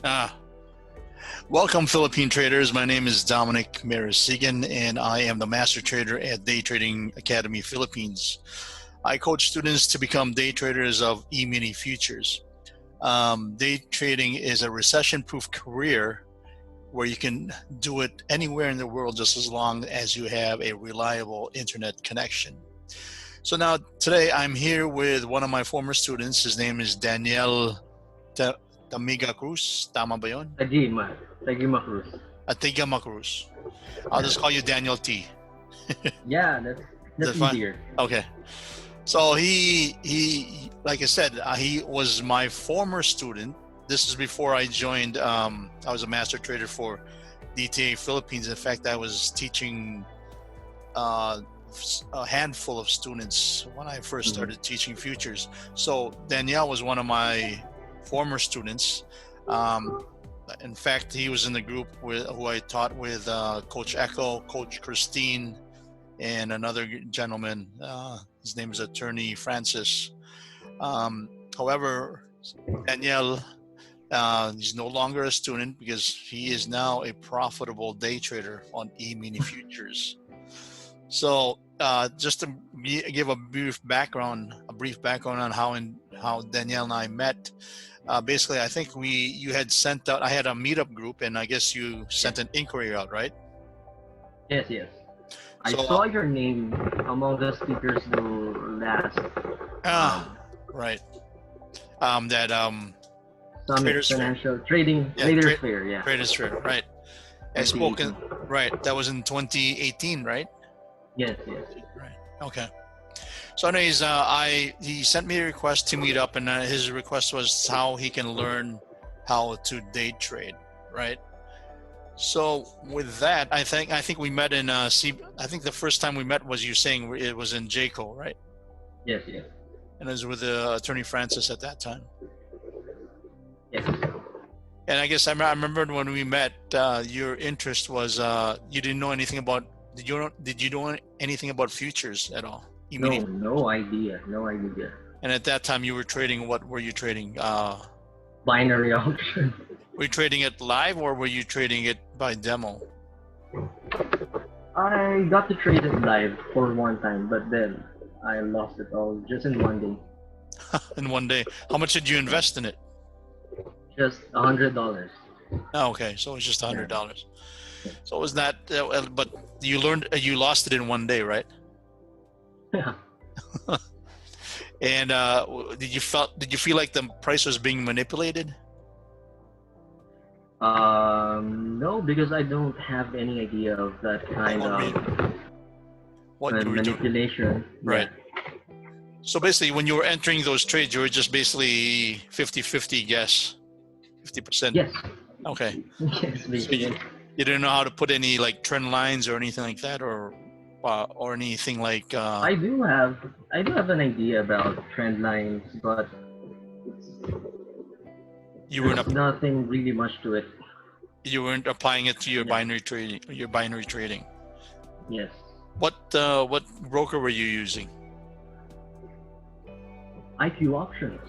Ah, welcome, Philippine traders. My name is Dominic Marasigan, and I am the master trader at Day Trading Academy Philippines. I coach students to become day traders of E-mini futures. Day trading is a recession-proof career where you can do it anywhere in the world just as long as you have a reliable internet connection. So now today I'm here with one of my former students. His name is Deniel Tagimacruz. Tama ba yun? Tagimacruz. Tagimacruz. I'll just call you Daniel T. Yeah, that's easier. Okay. So he like I said, he was my former student. This is before I joined. I was a master trader for DTA Philippines. In fact, I was teaching a handful of students when I first started teaching futures. So Danielle was one of my former students. In fact, he was in the group who I taught with Coach Echo, Coach Christine, and another gentleman. His name is Attorney Francis. However, Danielle, he's no longer a student because he is now a profitable day trader on E-mini futures. So just to give a brief background on how Danielle and I met. Basically, I think you had sent out. I had a meetup group, and I guess you sent an inquiry out, right? Yes. I saw your name among the speakers last. Right. Summit Financial Trading Traders Fair. Yeah. Traders Fair, right? I spoke. Right. That was in 2018, right? Yes. Right. Okay. So anyways, he sent me a request to meet up, and his request was how he can learn how to day trade, right? So with that, I think we met in I think the first time we met was you saying it was in JCO, right? Yes. And it was with Attorney Francis at that time. Yes. And I guess I remember when we met, your interest was you didn't know anything about. Did you know anything about futures at all? No idea. And at that time, you were trading. What were you trading? Binary auction. Were you trading it live, or were you trading it by demo? I got to trade it live for one time, but then I lost it all just in one day. In one day. How much did you invest in it? Just $100. Oh, okay, so it was just $100. Yeah. So it was not. But you lost it in one day, right? Yeah. And did you feel like the price was being manipulated? No, because I don't have any idea of that kind of manipulation. Right. Yeah. So basically, when you were entering those trades, you were just basically 50-50 guess, 50%. Yes. Okay. Yes, basically. So you didn't know how to put any like trend lines or anything like that, or anything like. I do have an idea about trend lines, but there's nothing really much to it. You weren't applying it to your binary trading. Yes. What broker were you using? IQ options.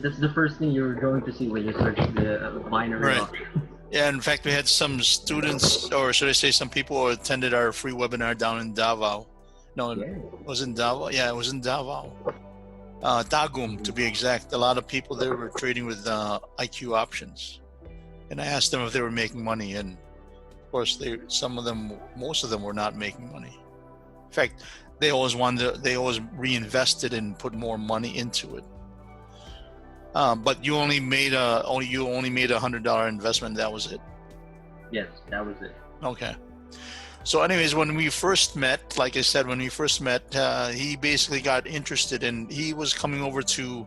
That's the first thing you're going to see when you search the binary option. Yeah, in fact, we had some students, or should I say some people who attended our free webinar down in Davao. No, it was in Davao. Yeah, it was in Davao. Tagum, to be exact. A lot of people there were trading with IQ options. And I asked them if they were making money. And of course, most of them were not making money. In fact, they always reinvested and put more money into it. But you only made a $100 investment. That was it. Yes, that was it. Okay. So, anyways, when we first met, like I said, he basically got interested, and he was coming over to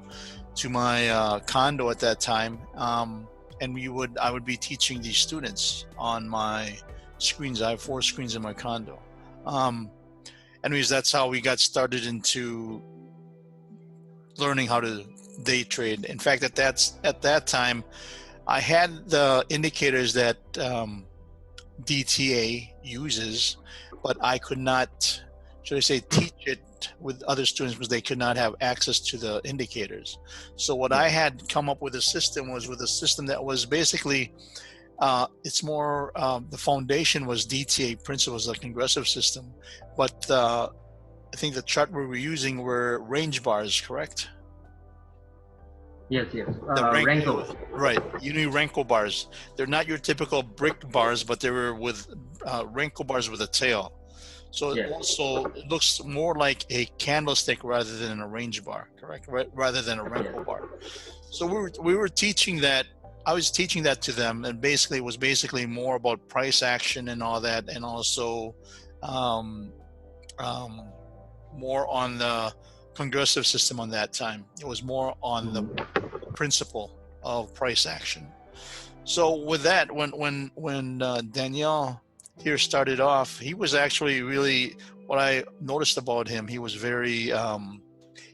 my condo at that time, and I would be teaching these students on my screens. I have 4 screens in my condo. Anyways, that's how we got started into learning how to day trade. In fact, at that time, I had the indicators that DTA uses, but I could not should I say, teach it with other students because they could not have access to the indicators. So what I had come up with a system that was basically, it's more, the foundation was DTA principles, the congressive system, but I think the chart we were using were range bars, correct? Yes. The Renko. right, Uni-Renko bars. They're not your typical brick bars, but they were with Renko bars with a tail. So Yes. also it looks more like a candlestick rather than a range bar, correct? Rather than a Renko bar. So we were teaching that. I was teaching that to them, and basically it was more about price action and all that, and also more on the congressive system on that time. It was more on the principle of price action. So with that, when Daniel here started off, he was actually really, what I noticed about him, he was very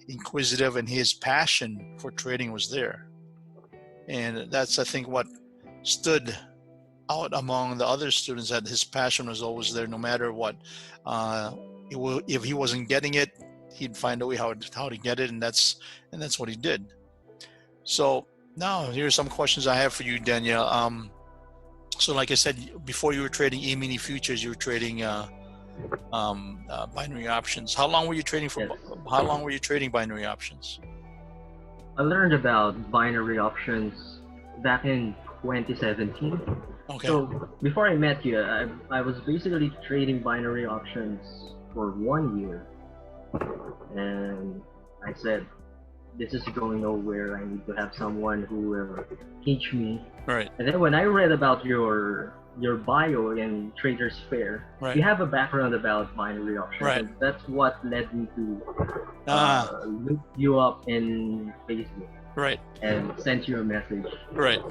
inquisitive, and his passion for trading was there. And that's, I think, what stood out among the other students, that his passion was always there, no matter what. If he wasn't getting it, he'd find a way how to get it, and that's what he did. So now here's some questions I have for you, Daniel. So like I said, before you were trading E-mini futures, you were trading binary options. How long were you trading for? Yes. How long were you trading binary options? I learned about binary options back in 2017. Okay. So before I met you, I was basically trading binary options for 1 year, and I said, this is going nowhere. I need to have someone who will teach me. Right. And then when I read about your bio in Traders Fair, Right. you have a background about binary options. Right. And that's what led me to look you up in Facebook. Right. And sent you a message. Right.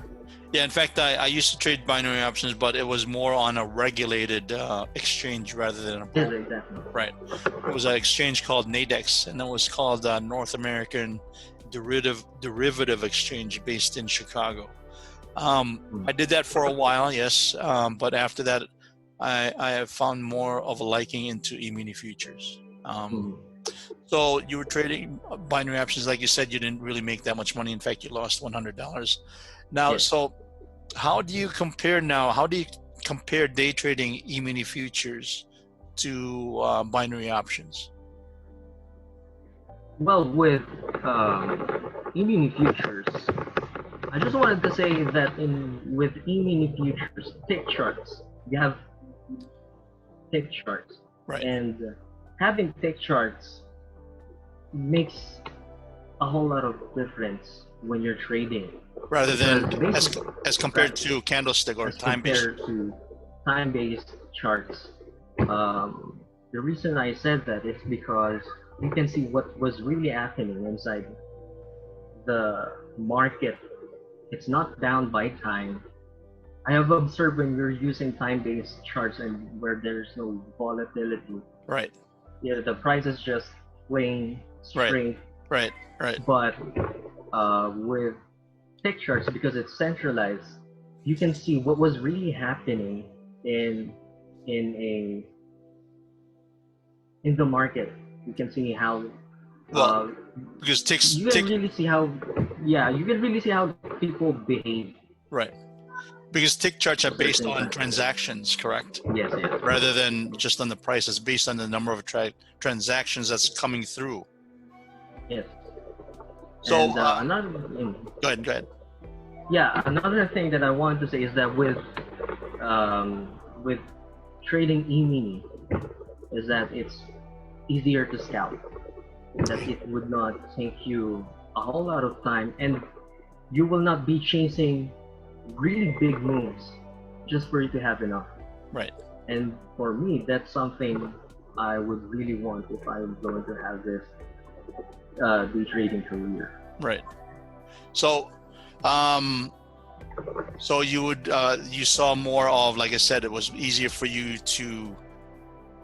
Yeah, in fact, I used to trade binary options, but it was more on a regulated exchange rather than a Yes, exactly. Right. It was an exchange called NADEX, and it was called North American Derivative Exchange, based in Chicago. I did that for a while, yes, but after that, I have found more of a liking into E-mini futures. So you were trading binary options, like you said, you didn't really make that much money. In fact, you lost $100. Now, Yes. So how do you compare now? How do you compare day trading E-mini futures to binary options? Well, with E-mini futures, I just wanted to say that with E-mini futures, tick charts, you have tick charts. Right. And having tick charts makes a whole lot of difference when you're trading. Rather than as compared to candlestick or time-based. Compared to time-based charts. The reason I said that is because you can see what was really happening inside the market. It's not bound by time. I have observed when you're using time-based charts and where there's no volatility. Right. Yeah, the price is just playing straight. Right. But with tick charts, because it's centralized, you can see what was really happening in the market. You can see how because ticks you can really see how people behave. Right. Because tick charts are based on transactions, correct? Yes. Rather than just on the price, it's based on the number of transactions that's coming through. Yes. So go ahead. Yeah, another thing that I wanted to say is that with trading E-mini, is that it's easier to scalp. That it would not take you a whole lot of time, and you will not be chasing really big moves just for you to have enough. Right. And for me, that's something I would really want if I'm going to have this day trading career. Right. So, so you would you saw more of, like I said, it was easier for you to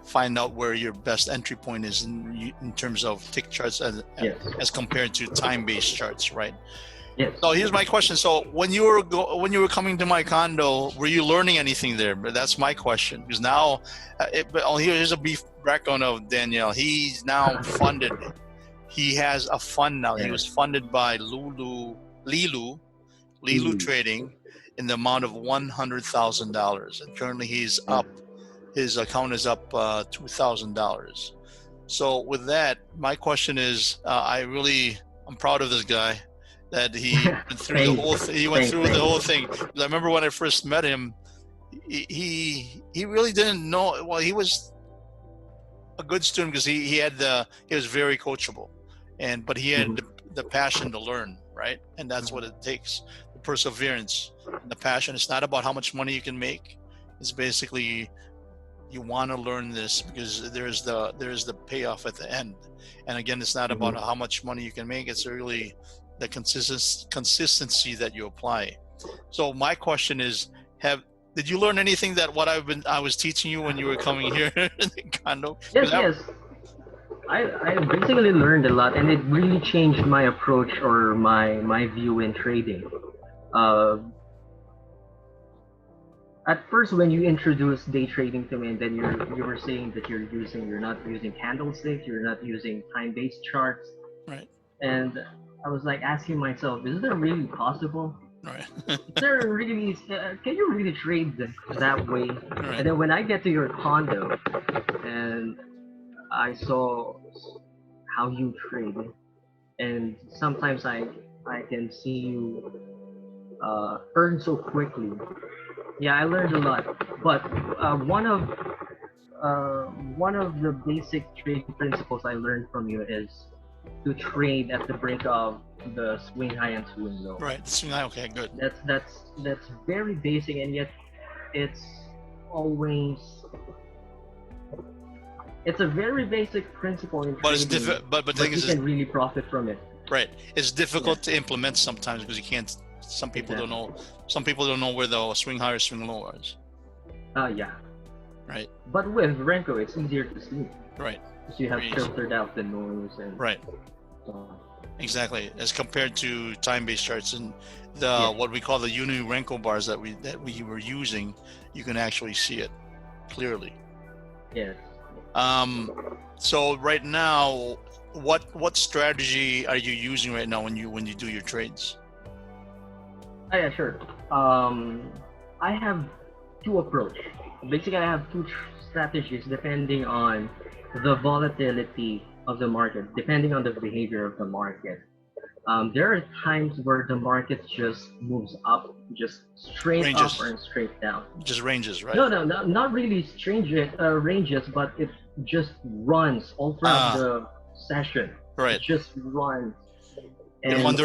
find out where your best entry point is in terms of tick charts as compared to time-based charts, right? Yes. So here's my question. So when you were coming to my condo, were you learning anything there? But that's my question, because now, here's a brief background of Daniel. He's now funded. He has a fund now. He was funded by Lilu Trading in the amount of $100,000, and currently he's up. His account is up $2,000. So with that, my question is, I'm proud of this guy that he went through the whole thing. He went through the whole thing. I remember when I first met him, he really didn't know. Well, he was a good student because he was very coachable, but he had the passion to learn, right? And that's what it takes: the perseverance and the passion. It's not about how much money you can make. It's basically you want to learn this because there's the payoff at the end. And again, it's not about how much money you can make. It's really the consistency that you apply. So my question is, did you learn anything that I was teaching you when you were coming here in the condo? Yes. I basically learned a lot, and it really changed my approach or my view in trading. At first, when you introduced day trading to me, and then you were saying that you're not using candlesticks, you're not using time-based charts, right? And I was like asking myself, is that really possible? Right. Is there really? Can you really trade that way? Right. And then when I get to your condo, and I saw how you trade, and sometimes I can see you earn so quickly. Yeah, I learned a lot. But one of the basic trading principles I learned from you is to trade at the brink of the swing high and swing low. Right, swing high. Okay, good. That's very basic, and yet it's a very basic principle in trading. But it's but the thing is, you can really profit from it. Right, it's difficult to implement sometimes because you can't. Some people don't know. Some people don't know where the swing high or swing low is. Yeah. Right. But with Renko, it's easier to see. Right. Because you have filtered out the noise and. Right. Exactly, as compared to time-based charts and what we call the uni Renko bars that we were using, you can actually see it clearly. Yes. So right now, what strategy are you using right now when you do your trades? Oh, yeah, sure. I have two approaches. Basically, I have two strategies depending on the volatility of the market, depending on the behavior of the market. There are times where the market just moves up, just straight up and straight down. Just ranges, right? No, not really ranges, but it just runs all throughout the session. Right. It just runs. In one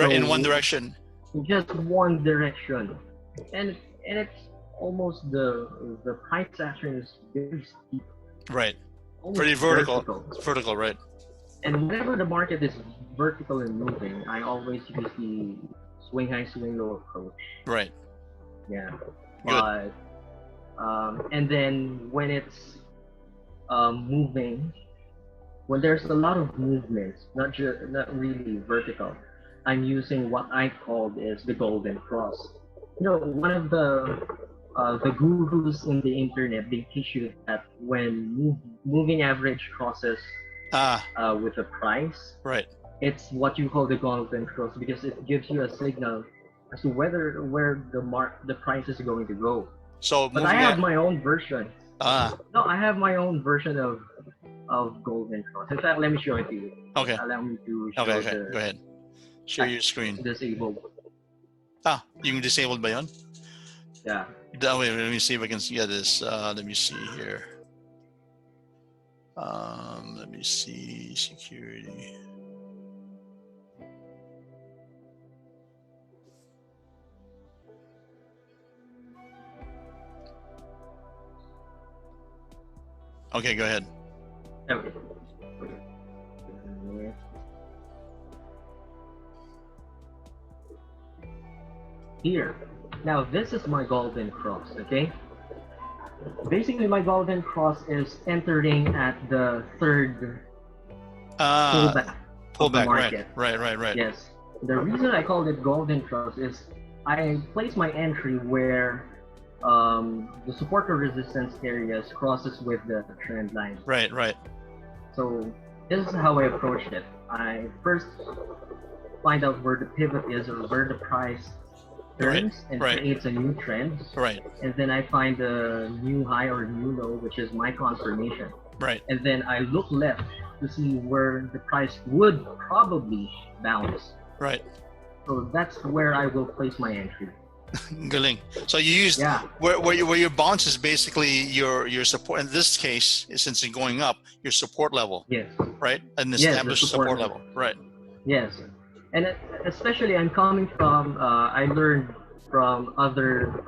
direction. Just one direction, and it's almost the price action is very steep. Right. Pretty vertical. It's vertical, right? And whenever the market is vertical and moving, I always use the swing high, swing low approach. Right. Yeah. Good. But and then when it's moving, when there's a lot of movements, not really vertical, I'm using what I called is the golden cross. You know, one of the gurus in the internet, they teach you that when moving average crosses with a price, right, it's what you call the golden cross because it gives you a signal as to where the price is going to go. So, but I have my own version. No, I have my own version of golden cross. In fact, let me show it to you. Okay. Allow me to show Okay. Go ahead. Share your screen. Disabled. You can disable by on? Yeah. Wait, let me see if I can get this. Let me see here. Let me see security. Okay, go ahead. Okay. Here. Now this is my golden cross, okay? Basically my golden cross is entering at the third pullback of the market. Right. Yes. The reason I called it golden trust is I place my entry where the support or resistance areas crosses with the trend line. Right, right, So this is how I approach it. I first find out where the pivot is or where the price right, turns and right, creates a new trend. right, And then I find a new high or new low, which is my confirmation. right. And then I look left to see where the price would probably bounce. Right. So that's where I will place my entry. Galing. So you used where your bounce is basically your support. In this case, since it's going up, your support level. Yes. Right. An Yes, established support level. Right. Yes. And especially I'm coming from, I learned from other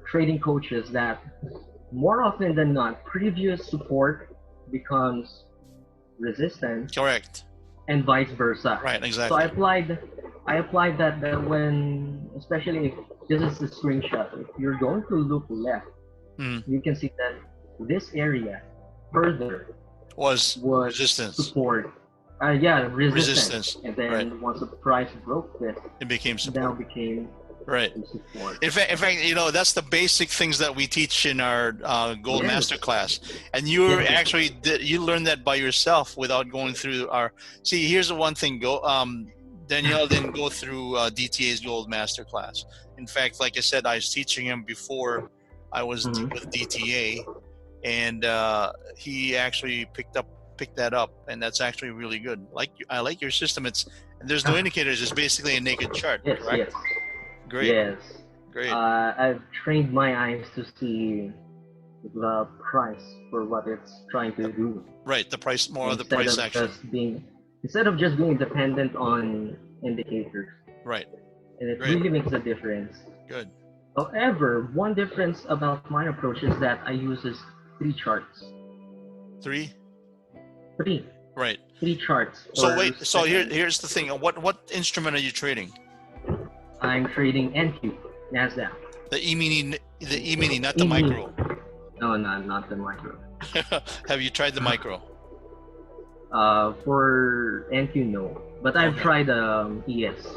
trading coaches that more often than not, previous support becomes resistance. Correct. And vice versa. Right. So Exactly. I applied that when, especially if this is the screenshot, if you're going to look left, you can see that this area further was resistance. Support. Resistance. And then once the price broke this, it became support. Now became right. Support. In fact, that's the basic things that we teach in our Gold Master class. And you actually you learned that by yourself without going through our. See, here's the one thing. Daniel didn't go through DTA's Gold Master class. In fact, like I said, I was teaching him before I was with DTA, and he actually picked that up, and that's actually really good. I like your system. And there's no indicators. It's basically a naked chart. Yes, correct? Yes. Great. Yes. Great. I've trained my eyes to see the price for what it's trying to do. Right. The price, more of the price action. Instead of just being dependent on indicators. Right. And it really makes a difference. Good. However, one difference about my approach is that I use 3 charts. 3? 3. Right. 3 charts. So wait. So here's the thing. What instrument are you trading? I'm trading NQ, Nasdaq. The E-mini, not the micro. No, not the micro. Have you tried the micro? For NQ, no. But I've tried ES,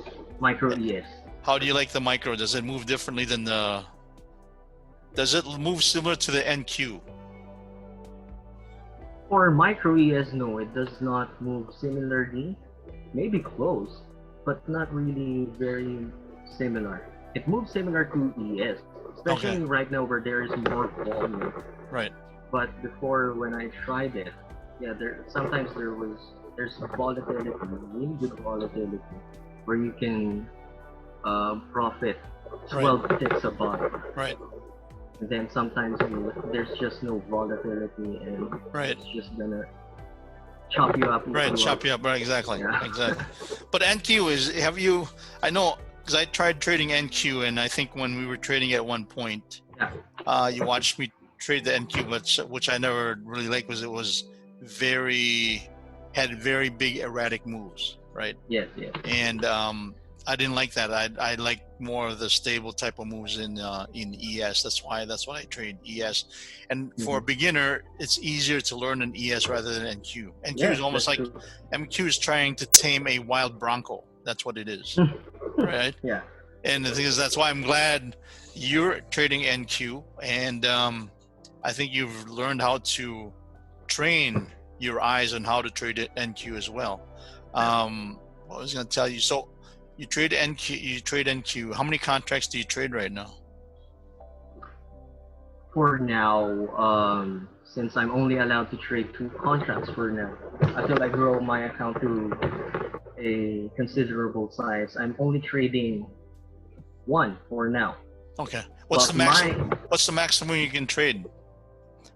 micro ES. How do you like the micro? Does it move differently than the? Does it move similar to the NQ? For micro ES, no, it does not move similarly. Maybe close, but not really very similar. It moves similar to ES, especially right now where there is more volume. Right. But before, when I tried it, sometimes there's volatility, really good volatility, where you can profit 12 ticks above. Right. And then sometimes there's just no volatility, and it's just gonna chop you up. Right, chop you up. Right, exactly. Yeah. Exactly. But NQ I know, because I tried trading NQ, and I think when we were trading at one point, you watched me trade the NQ, which I never really liked, was it was had very big erratic moves, right? Yes, yes. And I didn't like that. I like more of the stable type of moves in ES. That's why I trade ES. And for a beginner, it's easier to learn an ES rather than NQ. NQ is almost like MQ is trying to tame a wild bronco. That's what it is, right? Yeah. And the thing is, that's why I'm glad you're trading NQ, and I think you've learned how to train your eyes on how to trade NQ as well. What I was going to tell you, so you trade NQ. How many contracts do you trade right now? For now, since I'm only allowed to trade 2 contracts for now, until I grow my account to a considerable size, I'm only trading 1 for now. Okay. What's the maximum you can trade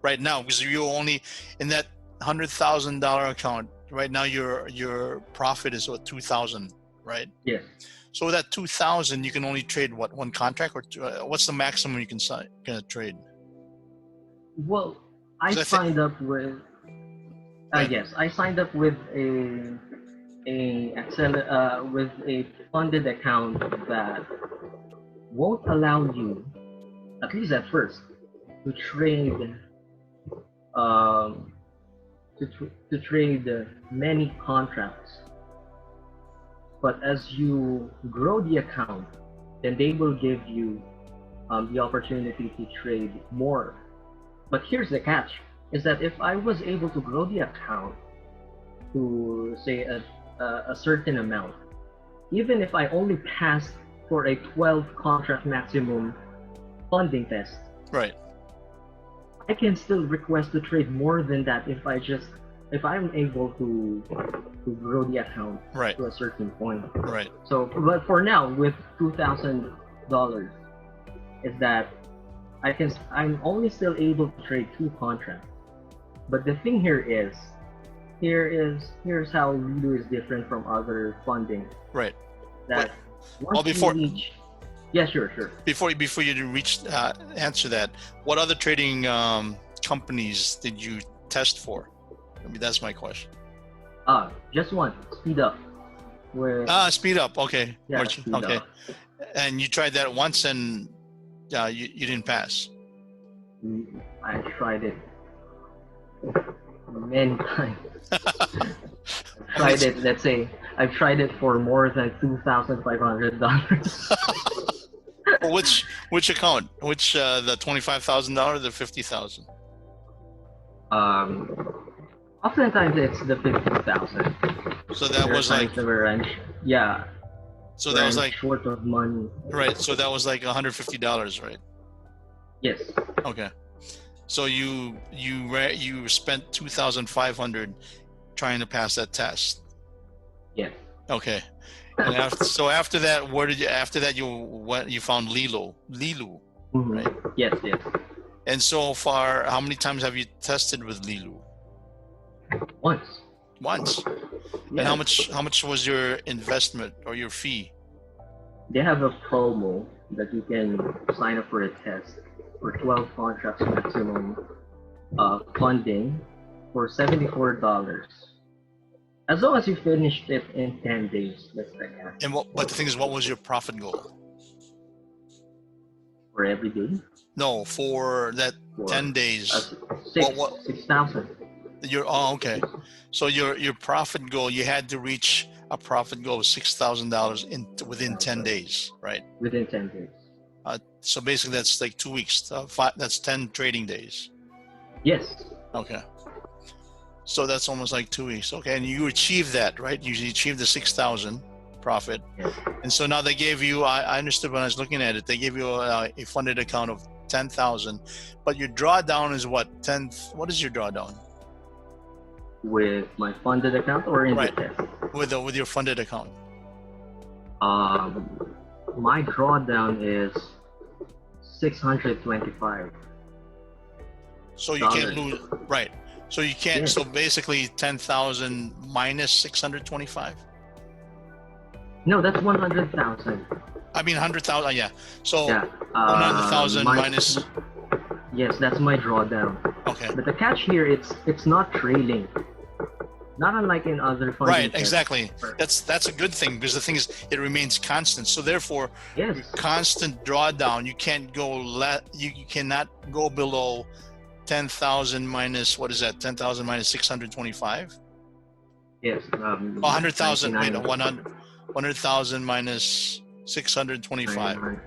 right now? Because you're only in that $100,000 account right now. Your profit is what, 2,000, right? Yes. So with that 2,000, you can only trade what, 1 contract, or what's the maximum you can trade? Well, I signed up with. Yes, I signed up with a funded account that won't allow you, at least at first, to trade to trade many contracts. But as you grow the account, then they will give you the opportunity to trade more. But here's the catch, is that if I was able to grow the account to say a certain amount, even if I only passed for a 12 contract maximum funding test, Right. I can still request to trade more than that if I'm able to grow the account Right. to a certain point. Right. So, but for now, with $2,000, is that I'm only still able to trade 2 contracts. But the thing here's how Lilu is different from other funding. Right. That Well, once before you reach, yeah, sure. before you reach answer that, what other trading companies did you test for? I mean, that's my question. Just one, speed up. Where Speed up. Okay. yeah, speed Okay. up. And you tried that once, and you didn't pass. I tried it many times. Let's say I've tried it for more than $2,500. Which account? Which the $25,000, the $50,000? Oftentimes it's the 50,000. So that was like yeah. So that was like short of money. Right. So that was like $150, right? Yes. Okay. So you spent $2,500 trying to pass that test. Yes. Okay. And after that, where did you? After that, you found Lilu, Mm-hmm. right? Yes. And so far, how many times have you tested with Lilu? Once. Once. Yes. And how much was your investment or your fee? They have a promo that you can sign up for a test for 12 contracts maximum funding for $74. As long as you finished it in 10 days, that's the cap. But the thing is, what was your profit goal? For every day? No, for that 10 days. 6,000. Okay. So your profit goal, you had to reach a profit goal of $6,000 within 10 days, right? Within 10 days. So basically, that's like 2 weeks. That's 10 trading days. Yes. Okay. So that's almost like 2 weeks. Okay, and you achieved that, right? You achieved the 6,000 profit. Yes. And so now they gave you. I understood when I was looking at it. They gave you a funded account of 10,000, but your drawdown is what? What is your drawdown? With my funded account or in the test? With your funded account. My drawdown is $625. So you can't lose, right? So you can't. Yes. So basically, 10,000 minus 625. No, that's 100,000. I mean 100,000. Yeah. So yeah, 100,000 minus. Yes, that's my drawdown. Okay. But the catch here, it's not trailing. Not unlike in other funding. Right, exactly. That's a good thing, because the thing is, it remains constant. So therefore, yes. Constant drawdown. You can't go you cannot go below 10,000 minus, what is that? 10,000 minus 625. Yes. 100,000. Wait, 100,000 minus 625.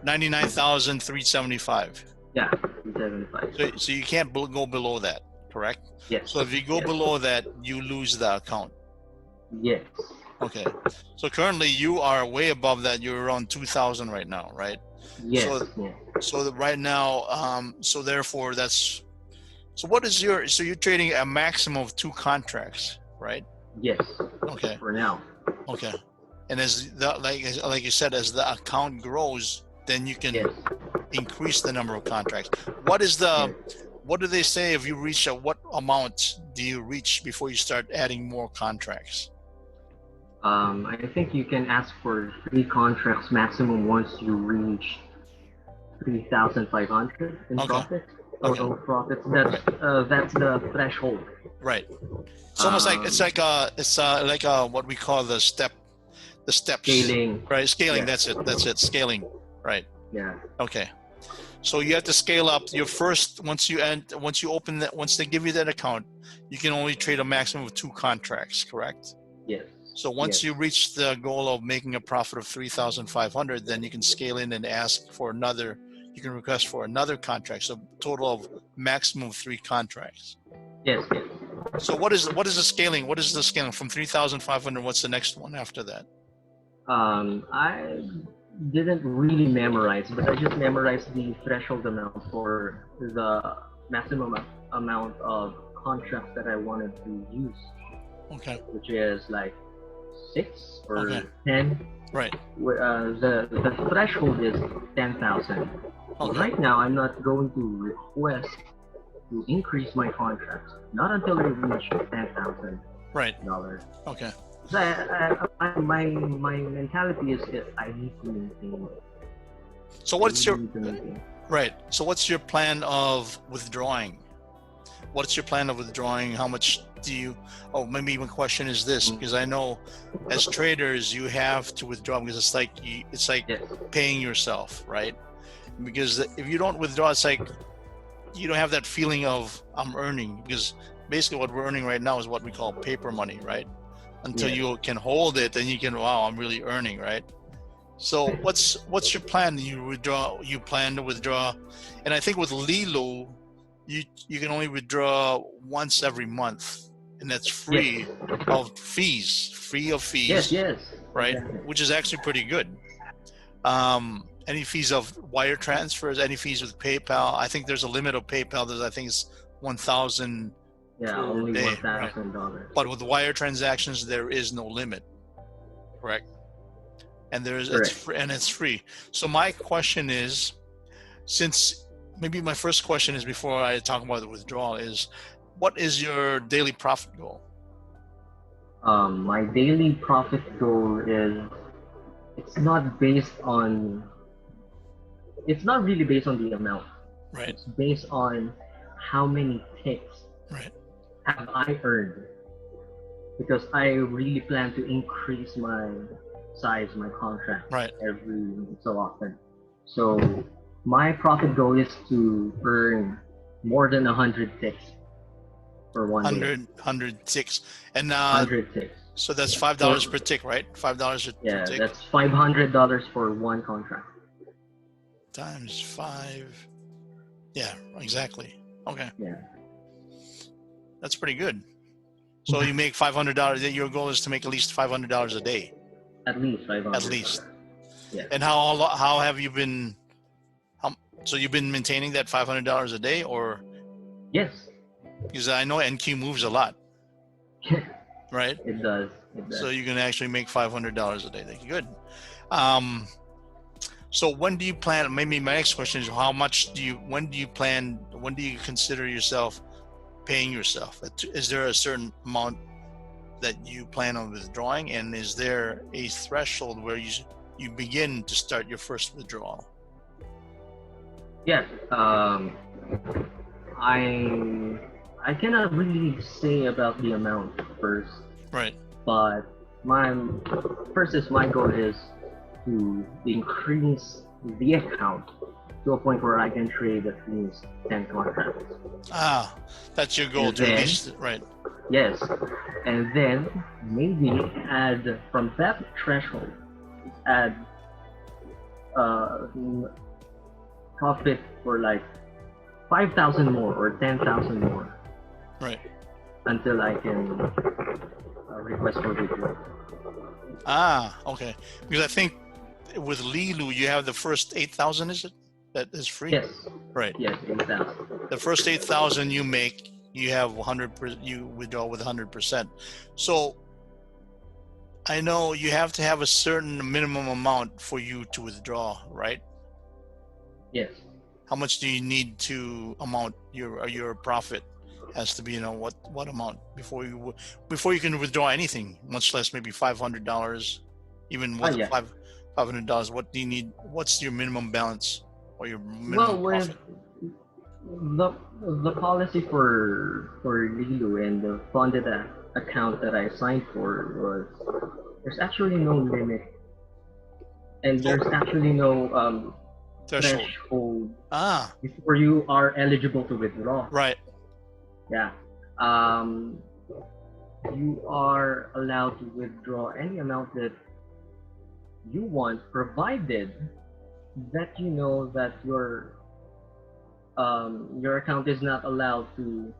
99,375. Yeah, 375. So you can't go below that, correct? Yes. So if you go below that, you lose the account. Yes. Okay. So currently you are way above that. You're around 2,000 right now, right? Yes. So right now, so therefore so what is so you're trading a maximum of 2 contracts, right? Yes. Okay. For now. Okay. And like you said, as the account grows, then you can increase the number of contracts. What do they say if you reach what amount do you reach before you start adding more contracts? I think you can ask for 3 contracts maximum once you reach 3,500 in profit. Total profits. That's the threshold. Right. It's almost like it's like what we call the steps. Scaling. Right. Scaling. Yeah. That's it. Scaling. Right. Yeah. Okay. So you have to scale up your first. Once they give you that account, you can only trade a maximum of 2 contracts. Correct? Yes. So once Yes. you reach the goal of making a profit of 3,500, then you can scale in and ask for another. You can request for another contract. So total of maximum of 3 contracts. Yes. Yes. So what is the scaling? What is the scaling from 3,500? What's the next one after that? I didn't really memorize, but I just memorized the threshold amount for the maximum amount of contracts that I wanted to use, Okay. which is like 6 or Okay. 10. Right. The threshold is 10,000. Okay. Right now, I'm not going to request to increase my contracts, not until I reach $10,000. Right. Okay. So my mentality is that I need to maintain it. So what's your Need to maintain. right? So what's your plan of withdrawing? What's your plan of withdrawing? How much do you? Oh, maybe my question is this, because I know as traders you have to withdraw because it's like Yes. paying yourself, right? Because if you don't withdraw, it's like you don't have that feeling of I'm earning, because basically what we're earning right now is what we call paper money, right? Until Yes. you can hold it, then you can, wow, I'm really earning, right? So what's your plan? You plan to withdraw, and I think with Lilo, you can only withdraw once every month, and that's free of fees, Yes. Yes. right? Exactly. Which is actually pretty good. Any fees of wire transfers, any fees with PayPal. I think there's a limit of PayPal. I think it's 1,000 Yeah, per only day, right? $1,000. But with wire transactions, there is no limit, correct? And Correct. it's free. So my question is, since maybe my first question is before I talk about the withdrawal is, what is your daily profit goal? My daily profit goal is it's not based on it's not really based on the amount. Right, It's based on how many ticks right, have I earned, because I really plan to increase my size, my contract right. every so often. So my profit goal is to earn more than 100 ticks for one day. 100 ticks, and 100 ticks. so that's For, $5 per tick, right? $5 per yeah, tick that's $500 for one contract. times 5. Yeah, exactly. Okay, Yeah, that's pretty good. So you make $500. Your goal is to make at least $500 a day, at least $500. at least. Yeah. And how have you been? So you've been maintaining that $500 a day, or Yes. because I know NQ moves a lot, right? It does. It does. So you can actually make $500 a day. That's good. So when do you plan? Maybe my next question is, when do you consider yourself paying yourself? Is there a certain amount that you plan on withdrawing, and is there a threshold where you begin to start your first withdrawal? Yes. I cannot really say about the amount first, Right. but my goal is to increase the account to a point where I can trade at least 10 contracts. That's your goal, And to then- release, right? Yes, and then maybe add from that threshold, add profit for like 5,000 more or 10,000 more Right. until I can request for withdrawal. Okay. Because I think with Lilu, you have the first 8,000, is it? That is free? Yes, Right. yes, 8,000. The first 8,000 you make, you have 100%, you withdraw with 100%. So I know you have to have a certain minimum amount for you to withdraw, right? Yes. How much do you need to amount your profit has to be, what amount before you can withdraw anything, much less maybe $500, even more than Yeah. $500. What do you need? What's your minimum balance or your Well, minimum with profit? the policy for Lilo and the funded account that I signed for was there's actually no limit, and there's actually no Threshold. threshold Ah, before you are eligible to withdraw. right. Yeah. you are allowed to withdraw any amount that you want, provided that you know that your account is not allowed to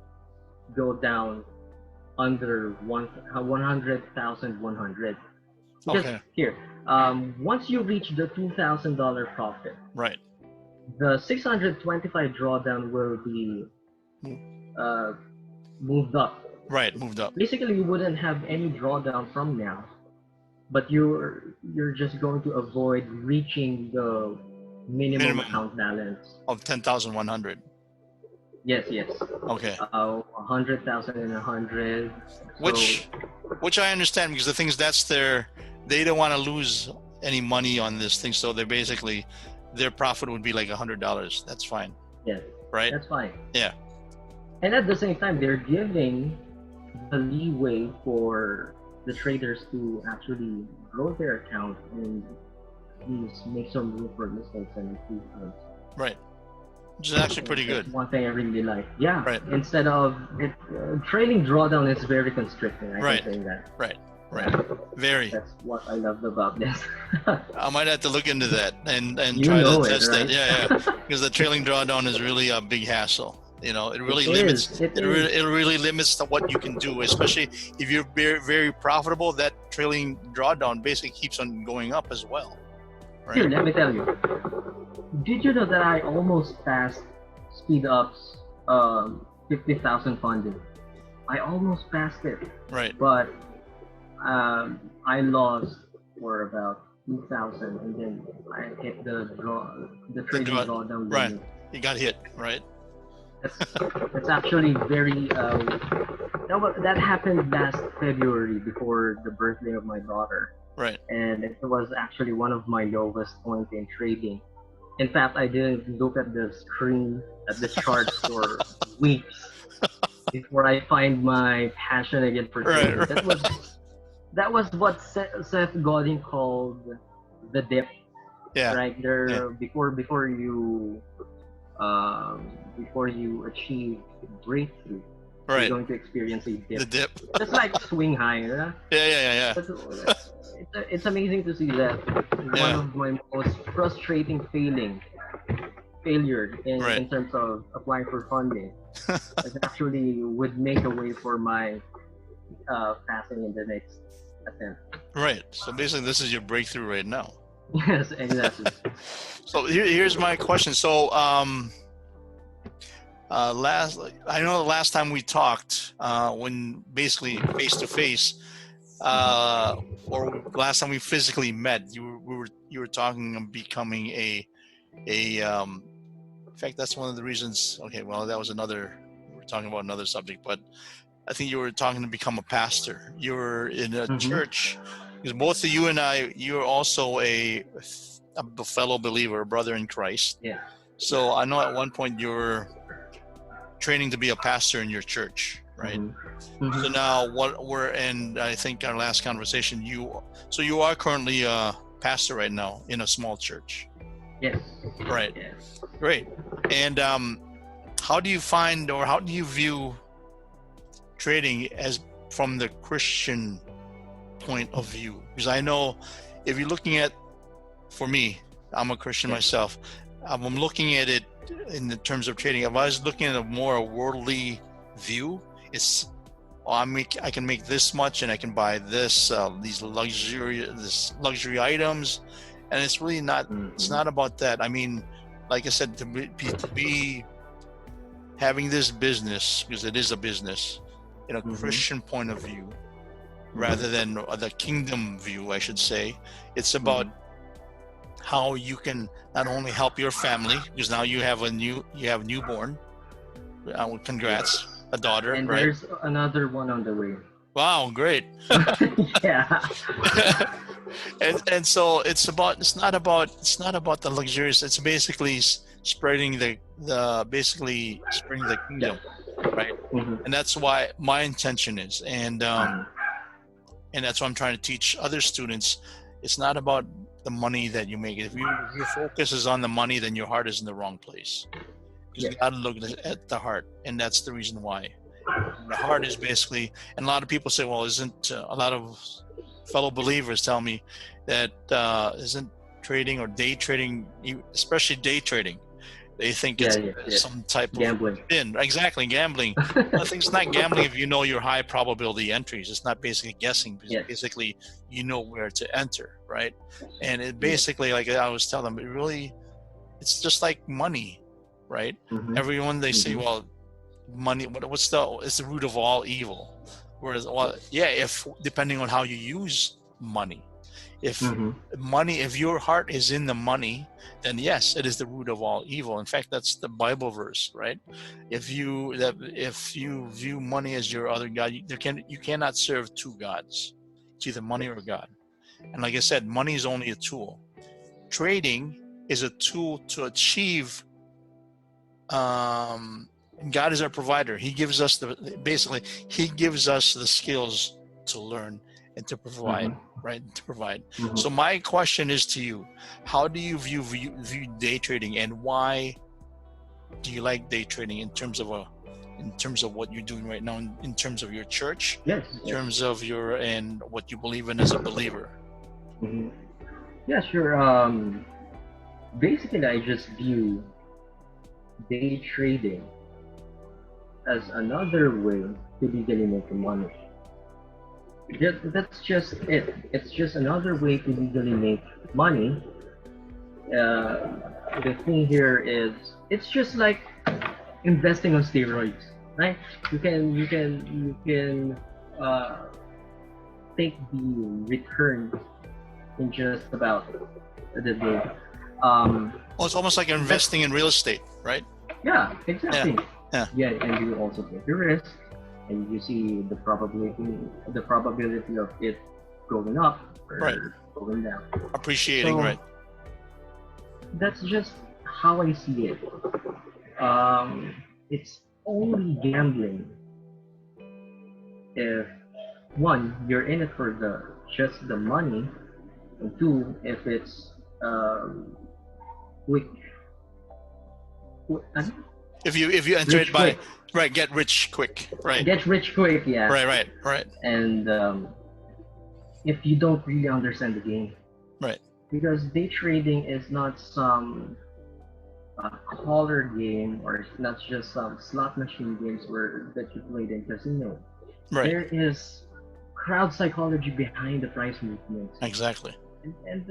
go down under 100,100. Because Okay. here, once you reach the $2,000 profit, Right. the 625 drawdown will be uh, moved up. Right. Moved up. Basically, you wouldn't have any drawdown from now, but you're just going to avoid reaching the minimum account balance of 10,100. Yes. Okay. 100,000 and 100. Which I understand, because the thing is, they don't want to lose any money on this thing, so they're basically, their profit would be like $100. That's fine. Yes. Right. That's fine. Yeah. And at the same time, they're giving the leeway for the traders to actually grow their account and please make some room for mistakes and improvements. Right. Which is actually pretty That's good. one thing I really like. Yeah. Right. Instead of trailing drawdown, is very constricting. I Right. can say that. Right. Very. That's what I loved about this. I might have to look into that and You try know to it, test right? that. Yeah. Because the trailing drawdown is really a big hassle. You know, it really It limits. is. It It really limits what you can do, especially if you're very, very profitable. That trailing drawdown basically keeps on going up as well. Right. Here, let me tell you. Did you know that I almost passed Speed Up's 50,000 funding? I almost passed it, Right. but I lost for about 2,000, and then I hit the trading drawdown Right. limit. You got hit. Right. That's actually very that happened last February before the birthday of my daughter. Right. And it was actually one of my lowest points in trading. In fact, I didn't look at the screen, at the charts for weeks before I find my passion again for trading. Right. That was what Seth Godin called the dip. Yeah. Right there, yeah. Before you achieve breakthrough, right. You're going to experience a dip. The dip. Just like swing high, right? Yeah. It's amazing to see that one of my most frustrating failure in terms of applying for funding it actually would make a way for my passing in the next attempt. Right. So basically, this is your breakthrough right now. Yes, exactly. So here's my question. So I know the last time we talked, when basically face to face, or last time we physically met, you were talking of becoming a in fact, that's one of the reasons. Okay, well, that was we're talking about another subject, but I think you were talking to become a pastor. You were in a church, because both of you and you're also a fellow believer, a brother in Christ. Yeah. So I know at one point you were training to be a pastor in your church, right? So now and I think our last conversation, you are currently a pastor right now in a small church. Yes. Right. Yes. Great. And how do you find, or how do you view trading as from the Christian point of view? Because I know if you're looking at, for me, I'm a Christian myself. I'm looking at it in the terms of trading. If I was looking at a more worldly view, it's I can make this much and I can buy these luxury items, and it's really not. It's not about that. I mean, like I said, to be having this business, because it is a business, in a Christian point of view, rather than the kingdom view, I should say. It's about how you can not only help your family, because now you have a newborn. Congrats, a daughter, and right? There's another one on the way. Wow, great. Yeah. and so it's not about the luxurious. It's basically spreading the kingdom, right? And that's why my intention is, and that's why I'm trying to teach other students. It's not about the money that you make. If your focus is on the money, then your heart is in the wrong place. Because you got to look at the heart, and that's the reason why. the heart is basically, and a lot of people say, well, isn't a lot of fellow believers tell me that isn't trading or day trading, especially day trading, they think it's some type gambling. of spin. Exactly, gambling. I think it's not gambling if you know your high probability entries. It's not basically guessing. Basically, you know where to enter, right? And it basically, like I was telling them, it's just like money, right? Mm-hmm. Everyone, they say, well, money, it's the root of all evil. Whereas, well, yeah, if depending on how you use money, if if your heart is in the money, then yes, it is the root of all evil. In fact, that's the Bible verse, right? If you view money as your other god, you cannot serve two gods. It's either money or God. And like I said, money is only a tool. Trading is a tool to achieve. God is our provider. He gives us He gives us the skills to learn and to provide, right? To provide. So my question is to you: how do you view day trading, and why do you like day trading in terms of what you're doing right now, in terms of your church, in terms of and what you believe in as a believer? Yeah, sure. Basically, I just view day trading as another way to legally make money. That's just it. It's just another way to legally make money. The thing here is, it's just like investing on steroids, right? You can take the return in just about the day. Well, it's almost like investing in real estate, right? Yeah, exactly. Yeah, and you also take the risk, and you see the probability of it going up or going down. Appreciating, right? That's just how I see it. It's only gambling if, one, you're in it for just the money, and two, if it's quick. If you enter it by get rich quick, right? Get rich quick, yeah. Right. And if you don't really understand the game, right? Because day trading is not some caller game, or it's not just some slot machine games that you played in casino. Right. There is crowd psychology behind the price movements. Exactly. And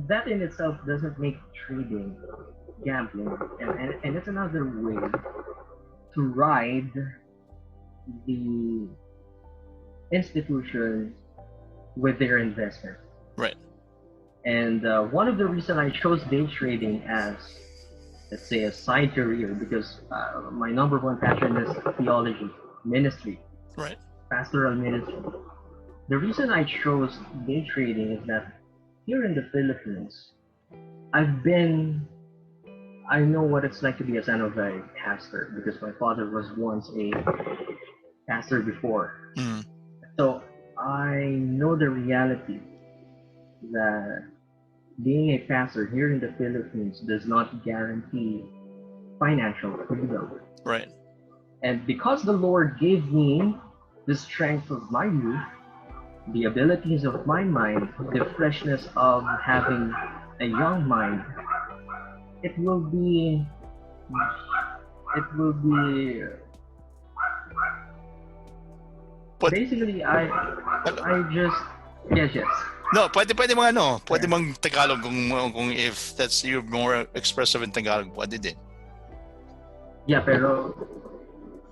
that in itself doesn't make trading gambling, and it's another way to ride the institutions with their investment. Right. And one of the reasons I chose day trading as, let's say, a side career, because my number one passion is theology, ministry, right, pastoral ministry. The reason I chose day trading is that here in the Philippines, I know what it's like to be a son of a pastor, because my father was once a pastor before. So I know the reality that being a pastor here in the Philippines does not guarantee financial freedom. Right. And because the Lord gave me the strength of my youth, the abilities of my mind, the freshness of having a young mind, it will be but basically I just yes. No, pwede mang Tagalog kung if that's you're more expressive in Tagalog, pwede din. Yeah, pero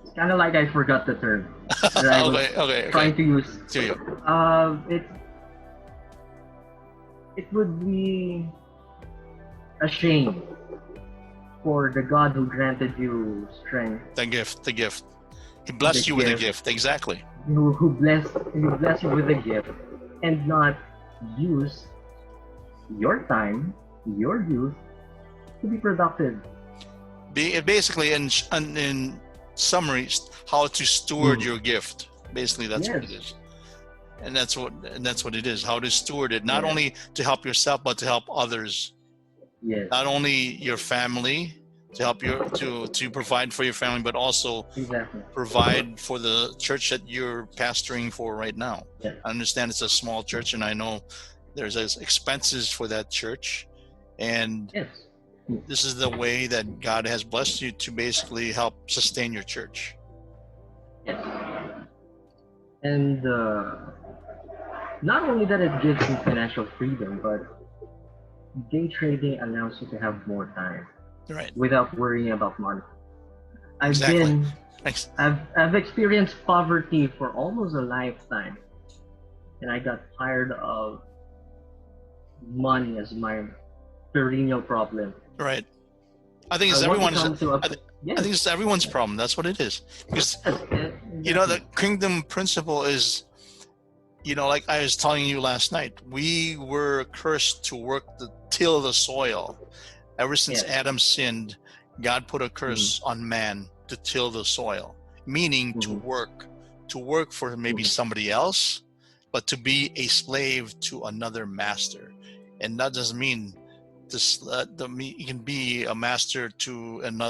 it's kind of like I forgot the term. Okay. Trying to use. It would be a shame for the God who granted you strength. The gift. He blessed you with a gift, exactly. Who blessed you with a gift, and not use your time, your youth, to be productive. Basically, in summary, how to steward your gift. Basically, that's what it is, and that's what it is. How to steward it, not only to help yourself, but to help others. Yes. Not only your family, to help you to provide for your family, but also Exactly. provide for the church that you're pastoring for right now. Yeah. I understand it's a small church, and I know there's expenses for that church, and Yes. this is the way that God has blessed you to basically help sustain your church. Yes. And not only that it gives you financial freedom, but day trading allows you to have more time Right. without worrying about money. Exactly. Thanks. I've experienced poverty for almost a lifetime, and I got tired of money as my perennial problem. Right. I think it's I want to everyone's. come to a I think it's everyone's problem. That's what it is. Because Exactly. the kingdom principle is, like I was telling you last night, we were cursed to till the soil. Ever since Yes. Adam sinned, God put a curse on man to till the soil, meaning to work for maybe somebody else, but to be a slave to another master. And that doesn't mean you can be a master to an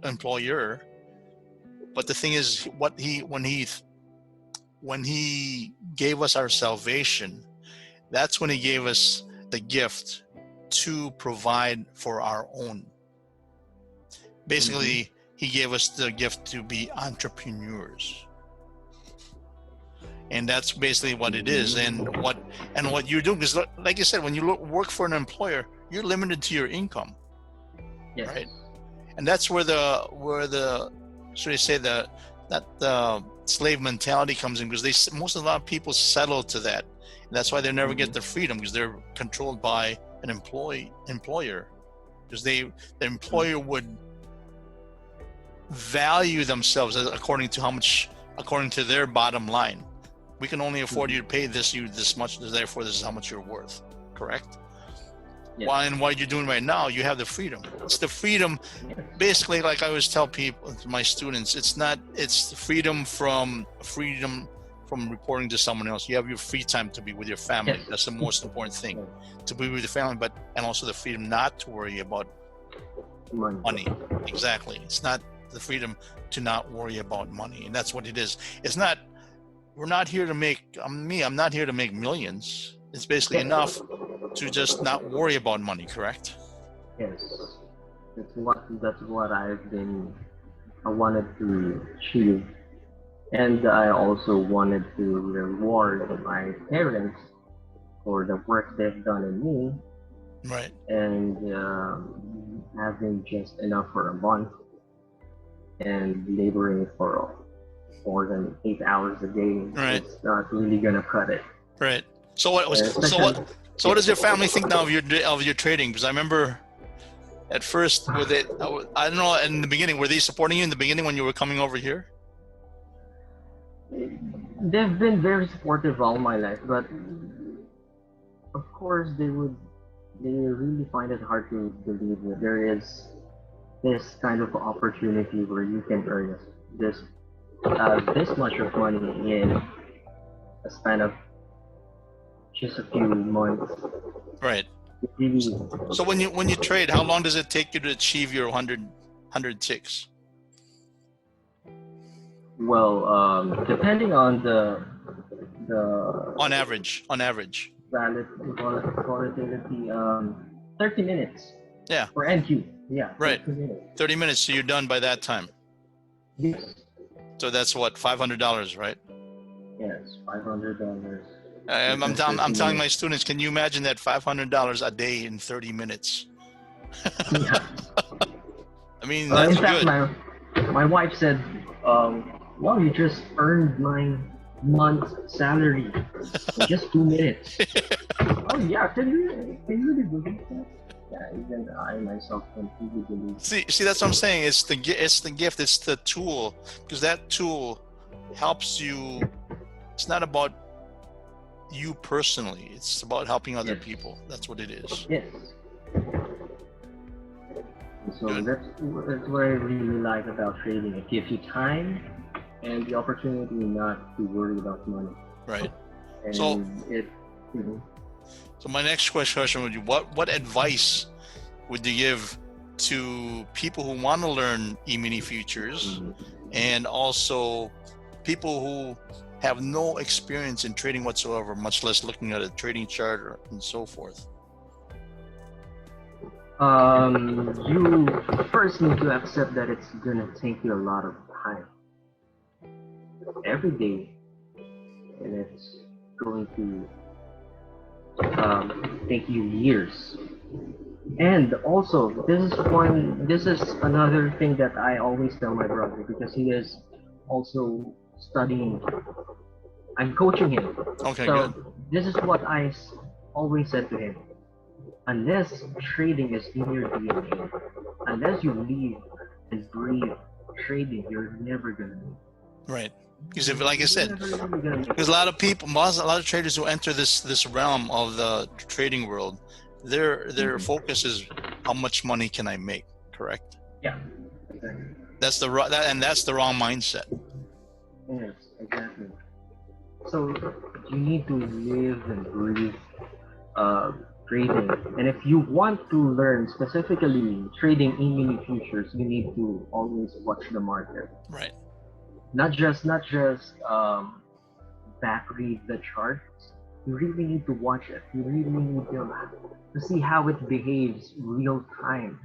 employer. But the thing is, when he gave us our salvation, that's when he gave us the gift to provide for our own. Basically, he gave us the gift to be entrepreneurs. And that's basically what it is. And what you're doing is, like you said, when you work for an employer, you're limited to your income. Yes. Right? And that's where the should I say that the slave mentality comes in, because a lot of people settle to that. And that's why they never get their freedom, because they're controlled by an employer, because the employer would value themselves according to their bottom line. We can only afford you to pay you this much, therefore this is how much you're worth. Correct? Yes. And what you're doing right now, you have the freedom. It's the freedom, basically, like I always tell people, my students, it's the freedom from reporting to someone else. You have your free time to be with your family. Yes. That's the most important thing, to be with your family, and also the freedom not to worry about money. Exactly. It's not the freedom to not worry about money, and that's what it is. It's not. We're not here to make. I'm not here to make millions. It's basically enough to just not worry about money. Correct? Yes. That's what I wanted to achieve, and I also wanted to reward my parents for the work they've done in me. Right. And having just enough for a month and laboring for more than 8 hours a day, right, it's not really gonna cut it. Right. So what does your family think now of your trading? Because I remember at first I don't know, in the beginning, were they supporting you in the beginning when you were coming over here? They've been very supportive all my life, but of course they really find it hard to believe that there is this kind of opportunity where you can earn this much of money in a span of just a few months. Right. Really, so when you trade, how long does it take you to achieve your 100 ticks? Well, depending on the on average volatility, 30 minutes. Yeah. For NQ. Yeah. Right. 30 minutes, so you're done by that time. Yes. So that's what, $500, right? Yes, $500. I'm telling my students, can you imagine that $500 a day in 30 minutes? Yeah. I mean, that's in fact, good. My wife said, "Wow, you just earned my month's salary in just 2 minutes." Oh yeah, can you really believe that? Yeah, even I myself can't really believe. See, that's what I'm saying. It's the gift. It's the tool, because that tool helps you. It's not about you personally. It's about helping other people. That's what it is. Yes. So that's what I really like about trading. It gives you time and the opportunity not to worry about money. Right. And so So my next question would be, what advice would you give to people who want to learn E-mini futures, and also people who have no experience in trading whatsoever, much less looking at a trading chart and so forth? You first need to accept that it's gonna take you a lot of time every day, and it's going to take you years. And also, this is another thing that I always tell my brother, because he is also studying. I'm coaching him. Okay, so good. This is what always said to him: unless trading is in your DNA, unless you live and breathe trading, you're never gonna make it. Right. Because if, like I said, You're never really gonna make it. because a lot of people, a lot of traders who enter this realm of the trading world, their focus is how much money can I make, correct? Yeah, exactly. That's the wrong mindset. Yes, exactly. So you need to live and breathe trading. And if you want to learn specifically trading E-mini futures, you need to always watch the market. Right. Not just back read the charts. You really need to watch it. You really need to see how it behaves real time.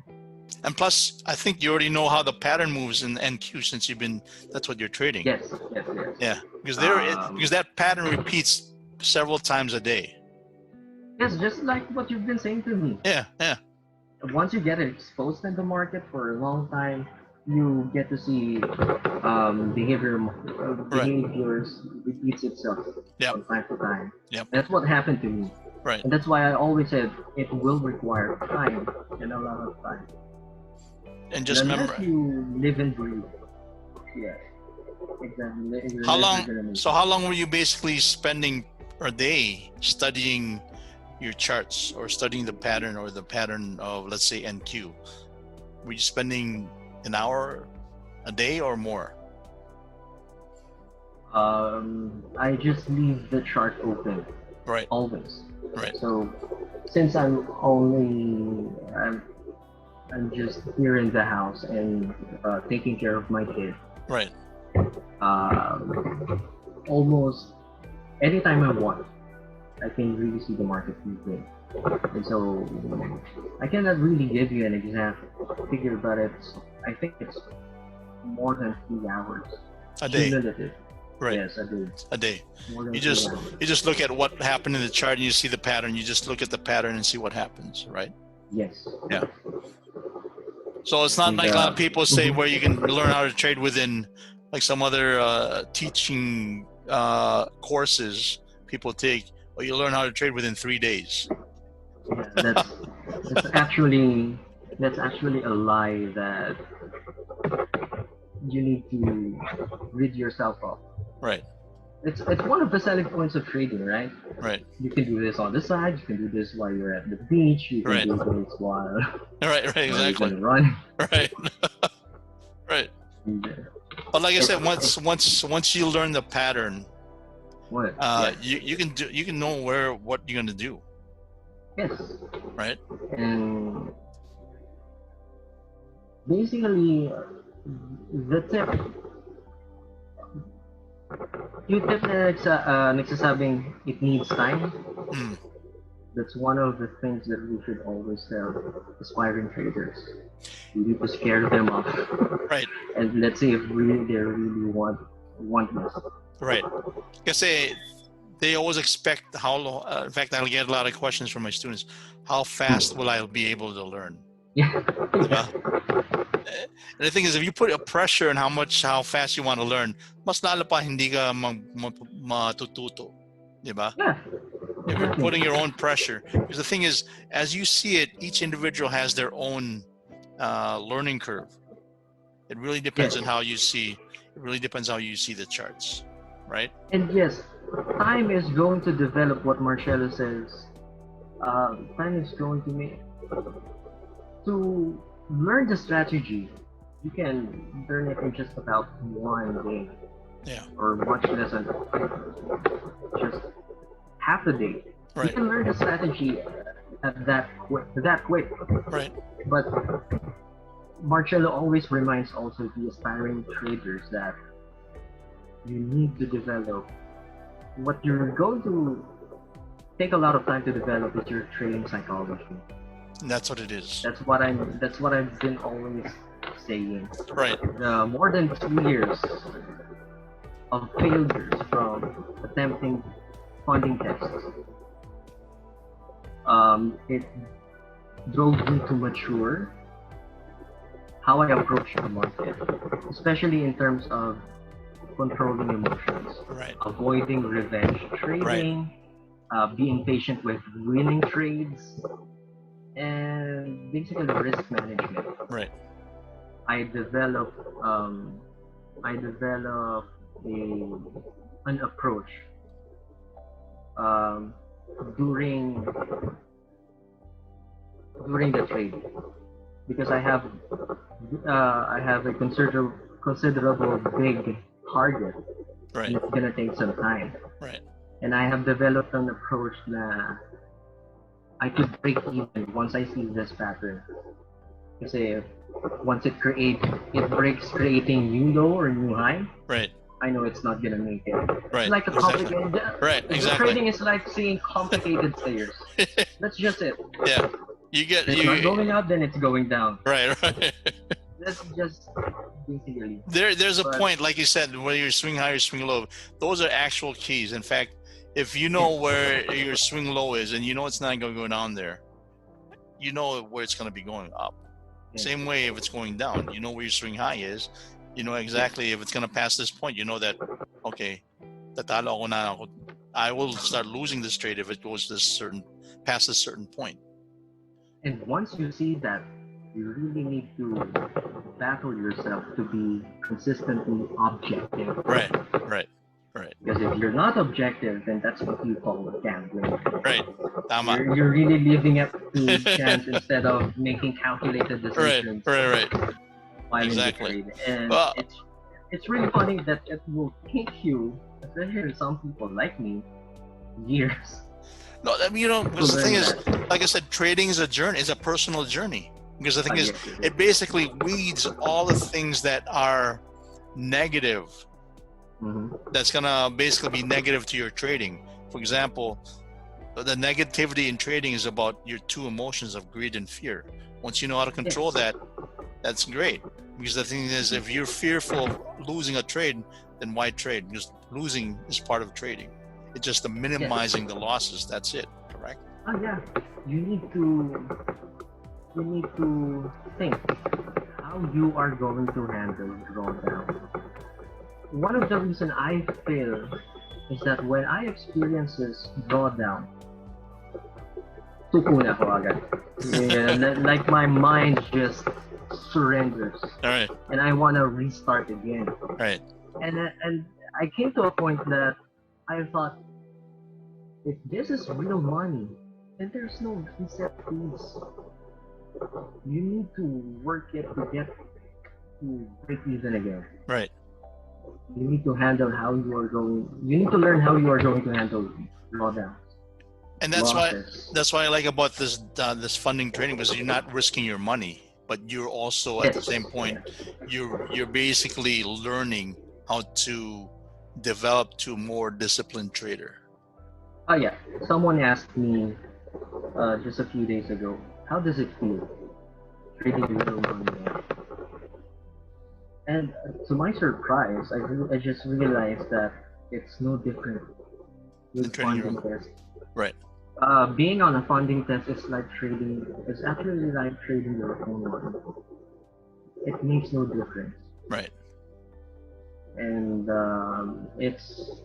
And plus, I think you already know how the pattern moves in NQ since that's what you're trading. Yes. Yeah, because because that pattern repeats several times a day. Yes, just like what you've been saying to me. Yeah. Once you get exposed in the market for a long time, you get to see behaviors repeats itself from time to time. Yep. That's what happened to me. Right. And that's why I always said it will require time, and a lot of time. And just remember, you live and breathe. Yeah. Exactly. How long were you basically spending a day studying your charts, or studying the pattern of, let's say, NQ? Were you spending an hour a day or more? I just leave the chart open. Right. Always. Right. So since I'm just here in the house and taking care of my kid. Right. Almost anytime I want, I can really see the market moving. And so I cannot really give you an exact figure, but I think it's more than 3 hours. A day. Cumulative. Right. Yes, a day. A day. More than You 3 just hours. look at what happened in the chart and you see the pattern. You just look at the pattern and see what happens, right? Yes. Yeah. So it's not like a lot of people say where you can learn how to trade within, like some other teaching courses people take, or you learn how to trade within 3 days. Yeah, that's actually a lie that you need to rid yourself of. Right. It's one of the selling points of trading, right? Right. You can do this on the side. You can do this while you're at the beach. You can do this while right, exactly. You're run. Right. Right. But like I said, once you learn the pattern, you can know what you're gonna do. Yes. Right. And basically, the tip. Yung tip na nagsasabing it needs time. That's one of the things that we should always tell aspiring traders. We need to scare them off. Right. And let's say if they really want this. Right. Kasi they always expect how long. In fact, I'll get a lot of questions from my students. How fast will I be able to learn? Yeah. And the thing is, if you put a pressure on how fast you want to learn, mas lalo pa hindi ka matututo, diba? Yeah. If you're putting your own pressure, because the thing is, as you see it, each individual has their own learning curve. It really depends on how you see. It really depends how you see the charts, right? And yes, time is going to develop what Marcelo says. Time is going to make to learn the strategy. You can learn it in just about 1 day. Yeah. Or much less than just half a day. Right. You can learn the strategy at that quick. Right. But Marcello always reminds also the aspiring traders that you need to develop what you're going to take a lot of time to develop is your trading psychology. And that's what it is. That's what I've been always saying. Right. More than 2 years of failures from attempting funding tests. It drove me to mature how I approach the market, especially in terms of controlling emotions, Right. avoiding revenge trading, being patient with winning trades, and basically risk management. Right. I developed an approach during the trade because I have a considerable big target. Right. And it's gonna take some time. Right. And I have developed an approach that I could break even once I see this pattern. Because once it breaks creating new low or new high. Right. I know it's not gonna make it. Right. It's like a complicated. Right. Exactly. Trading is like seeing complicated stairs. That's just it. Yeah. If it's not going up, then it's going down. Right. Right. That's just basically. There's a point, like you said, whether you swing high or swing low. Those are actual keys. In fact, if you know where your swing low is and you know it's not going to go down there, you know where it's going to be going up. Same way if it's going down, you know where your swing high is. You know exactly if it's going to pass this point. You know that, okay, tatalo ako na ako. I will start losing this trade if it goes past this certain point. And once you see that, you really need to battle yourself to be consistently objective. Right. Because if you're not objective, then that's what you call gambling. Right. You're really living up to chance instead of making calculated decisions. Right. Exactly. And it's really funny that it will take you, especially some people like me, years. No, because the thing is, like I said, trading is a journey. It's a personal journey. Because the thing is, it basically weeds all the things that are negative. Mm-hmm. That's gonna basically be negative to your trading. For example, the negativity in trading is about your two emotions of greed and fear. Once you know how to control that, that's great. Because the thing is, if you're fearful of losing a trade, then why trade? Because losing is part of trading. It's just the minimizing the losses. That's it. Correct? Oh yeah. You need to think how you are going to handle drawdown. One of the reasons I fail is that when I experience this drawdown, tuko na ako agad. Yeah, like my mind just surrenders. All right. And I want to restart again. Right. And I came to a point that I thought, if this is real money, then there's no reset fees. You need to work it to get to break even again. Right. You need to handle you need to learn how you are going to handle drawdowns. And that's why I like about this funding trading, because you're not risking your money, but you're also at the same point, you're basically learning how to develop to a more disciplined trader. Oh yeah. Someone asked me just a few days ago, how does it feel trading real money? And to my surprise, I just realized that it's no different with funding tests. Right. Being on a funding test is like trading. It's actually like trading your own money. It makes no difference. Right. And it's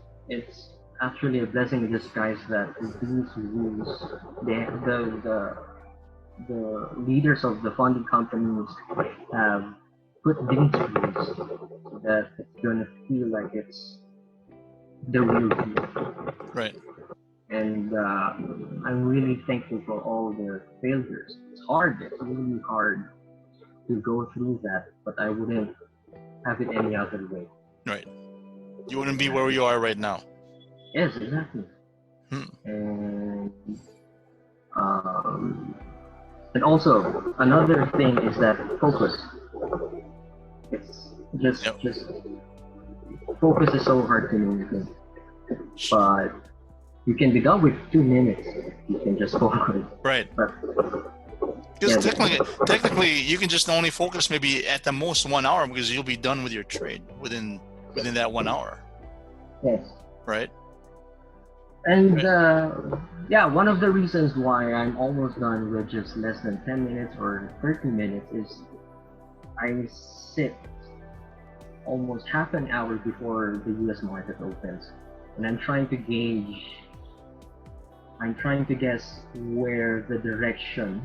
actually a blessing in disguise that these rules, the leaders of the funding companies have put these rules so that it's gonna feel like it's the real deal. Right. And I'm really thankful for all their failures. It's hard. It's really hard to go through that, but I wouldn't have it any other way. Right. You wouldn't be where you are right now. Yes, exactly. And also another thing is that focus. It's Yep. just focus is so hard to maintain, but you can be done with 2 minutes. You can just focus. Right. But Because yeah, technically, you can just only focus maybe at the most 1 hour because you'll be done with your trade within that 1 hour. yes. Right. And yeah, one of the reasons why I'm almost done with just less than 10 minutes or 30 minutes is I sit almost half an hour before the US market opens. And I'm trying to guess where the direction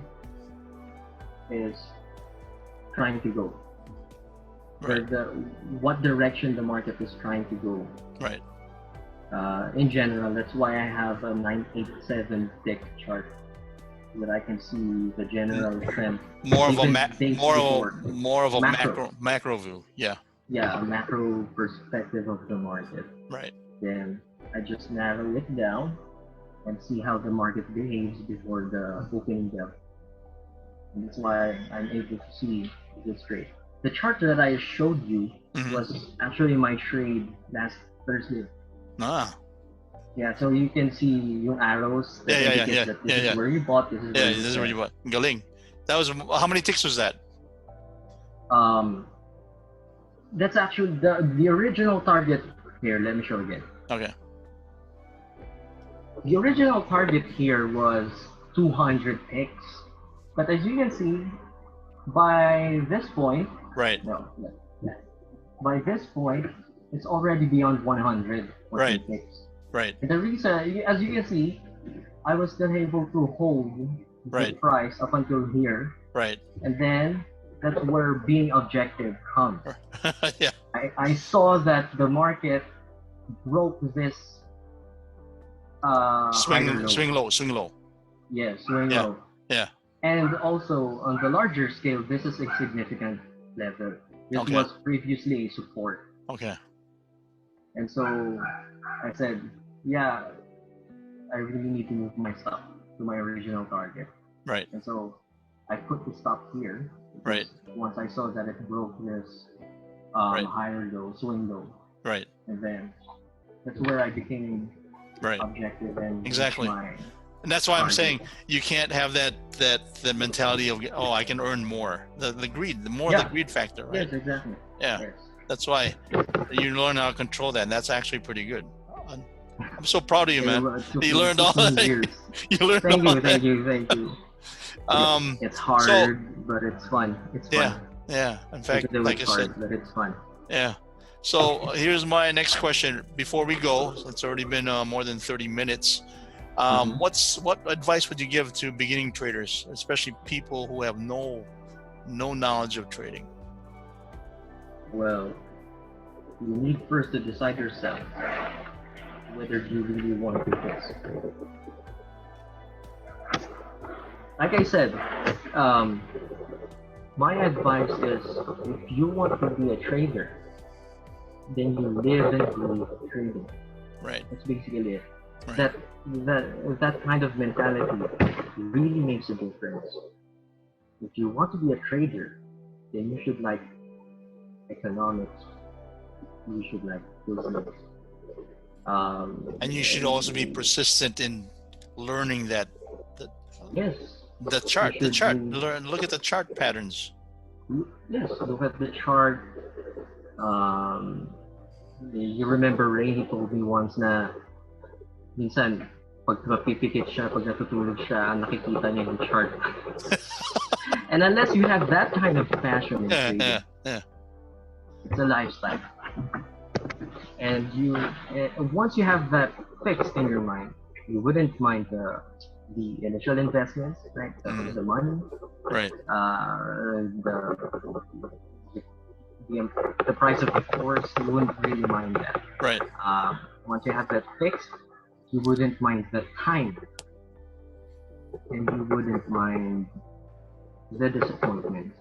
is trying to go. Right. What direction the market is trying to go. Right. In general, that's why I have a 987 tick chart so that I can see the general trend. More of a Macro. macro view. Yeah. Yeah, a macro perspective of the market. Right. Then I just narrow it down and see how the market behaves before the opening bell. And that's why I'm able to see this trade. The chart that I showed you was actually my trade last Thursday. Ah. Yeah, so you can see yung arrows that indicate that this is where you bought, this is where you bought. Galing. That was, how many ticks was that? That's actually the original target here. Let me show again. Okay. The original target here was 200 ticks, but as you can see, by this point, by this point, it's already beyond 100 ticks. Right. And the reason, as you can see, I was still able to hold the price up until here. Right. And then that's where being objective comes. Yeah. I saw that the market broke this swing low. Yeah, swing low. Yeah. And also on the larger scale, this is a significant level. This was previously a support. Okay. And so I said, yeah, I really need to move my stop to my original target. Right. And so I put the stop here. Right. Once I saw that it broke this higher low, swing low. Right. And then that's where I became objective and exactly. And that's why I'm saying you can't have that mentality of, oh, I can earn more. The greed, the greed factor, right? Yes, exactly. Yeah. Yes. That's why you learn how to control that, and that's actually pretty good. I'm so proud of you, man. You learned all that. You learned all that. Thank you. It's hard, but it's fun. It's fun. Yeah. In fact, like I said, but it's fun. Yeah. So here's my next question. Before we go, it's already been more than 30 minutes. What advice would you give to beginning traders, especially people who have no knowledge of trading? Well, you need first to decide yourself whether you really want to do this. Like I said, my advice is if you want to be a trader, then you live and breathe trading. Right. That's basically it. Right. That kind of mentality really makes a difference. If you want to be a trader, then you should like economics. You should like business. And you should also be persistent in learning that. Yes. The chart. Look at the chart patterns. Yes. Look at the chart. You remember Ray? He told me once na minsan pag napipikit siya, pag natutulog siya, nakikita niya yung chart. And unless you have that kind of passion in trading, it's a lifestyle. And once you have that fixed in your mind, you wouldn't mind the initial investments, right? The money, right? The price of the course, you wouldn't really mind that, right? Once you have that fixed, you wouldn't mind the time, and you wouldn't mind the disappointment,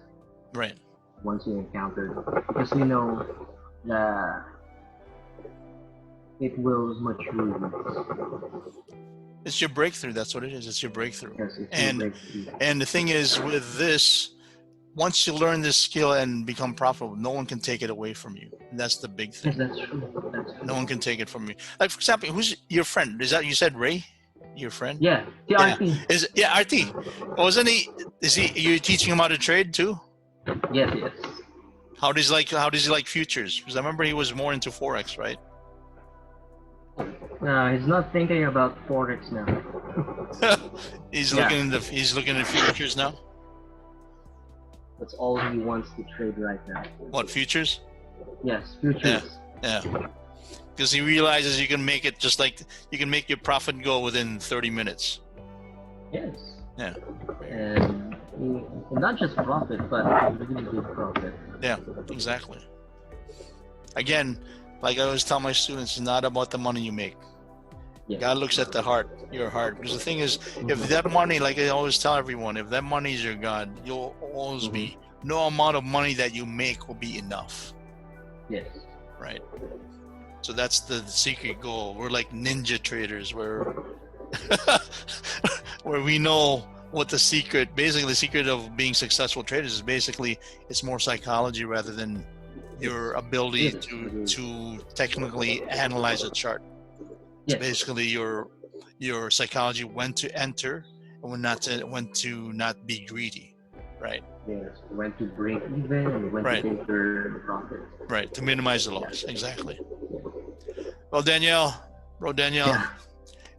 right? Once you encounter, because you know that it will mature you. It's your breakthrough. That's what it is. It's your breakthrough. Yes, and the thing is with this, once you learn this skill and become profitable, no one can take it away from you. And that's the big Yes, thing. that's true. That's true. No one can take it from you. Like, for example, who's your friend? Is that, you said Ray? Your friend? Yeah, the Yeah. RT. Is it, yeah, RT. Wasn't he? Is he? You teaching him how to trade too? Yes, yes. How does he like futures? Because I remember he was more into Forex, right? He's not thinking about Forex now. He's Yeah. looking at futures now. That's all he wants to trade right now. What, futures? Yes, futures. Yeah. Because he realizes you can make it just like you can make your profit go within 30 minutes. Yes. Yeah. And not just profit, but a really good profit. Yeah, exactly. Again, like I always tell my students, it's not about the money you make. Yes. God looks at the heart, your heart. Because the thing is, if that money, like I always tell everyone, if that money is your God, you'll always be, no amount of money that you make will be enough. Yes. Right? So that's the secret goal. We're like ninja traders where where we know what the secret, basically the secret of being successful traders is basically it's more psychology rather than your ability to technically analyze a chart. It's Yes. basically your psychology when to enter and when to not be greedy, right? Yes. When to break even and when Right. to enter profit. Right, to minimize the loss. Exactly. Well, Daniel, Yeah.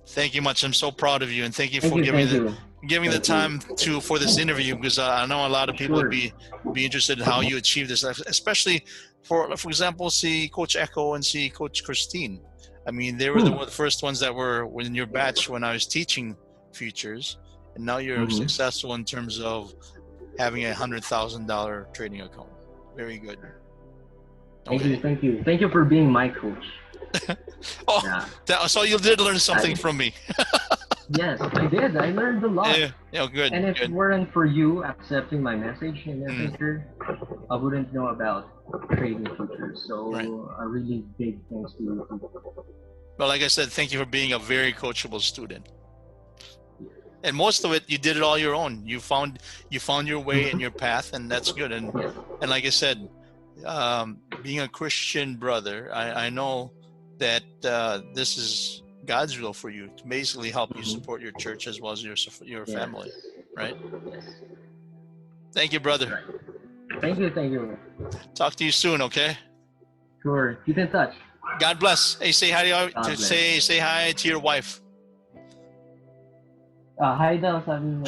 thank you much. I'm so proud of you, and thank you Thank for you. giving Thank you. giving the time for this interview, because I know a lot of people Sure. would be interested in how you achieve this, especially for example, see Coach Echo and see Coach Christine. I mean, they were the first ones that were in your batch when I was teaching futures, and now you're successful in terms of having $100,000 trading account. Very good. Okay. Thank you. Thank you for being my coach. Oh, Yeah. so you did learn something from me. Yes, I did. I learned a lot. Yeah, good. And if it Good. weren't for you accepting my message in Messenger, I wouldn't know about trading futures. So Right. a really big thanks to you. Well, like I said, thank you for being a very coachable student. And most of it, you did it all your own. You found your way and your path, and that's good. And like I said, being a Christian brother, I know that this is God's will for you to basically help you support your church as well as your family, right? Yes. Thank you, brother. Right. Thank you. Thank you. Talk to you soon, okay? Sure. Keep in touch. God bless. Hey, say hi God to bless. say hi to your wife. Hi daw, sabi mo.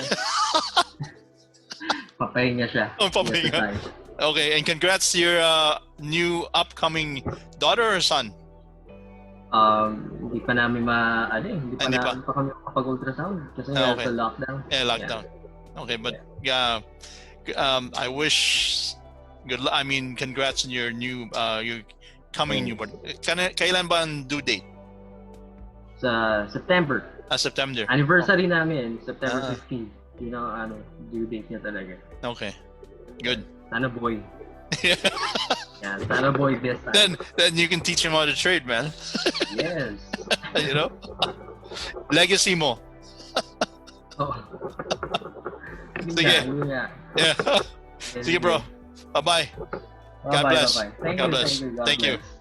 Papahinga siya. Oh, papahinga. Yes, Okay, and congrats to your new upcoming daughter or son. Hindi pa namin hindi pa kami kapag-ultrasound kasi Okay. sa lockdown. Yeah, lockdown. Yeah. Okay, but I wish I mean, congrats on your new your coming newborn. Kailan ba ang due date? Sa September. September. Anniversary namin, September 15. Yun ang due date niya talaga. Okay. Good. Sana boy. Yeah, sana boy this time. Then you can teach him how to trade, man. Yes. You know? Legacy mo. Oh. Sige. Yeah. Sige, bro. Bye-bye. God bless. Bye-bye. God bless. God Thank you. bless.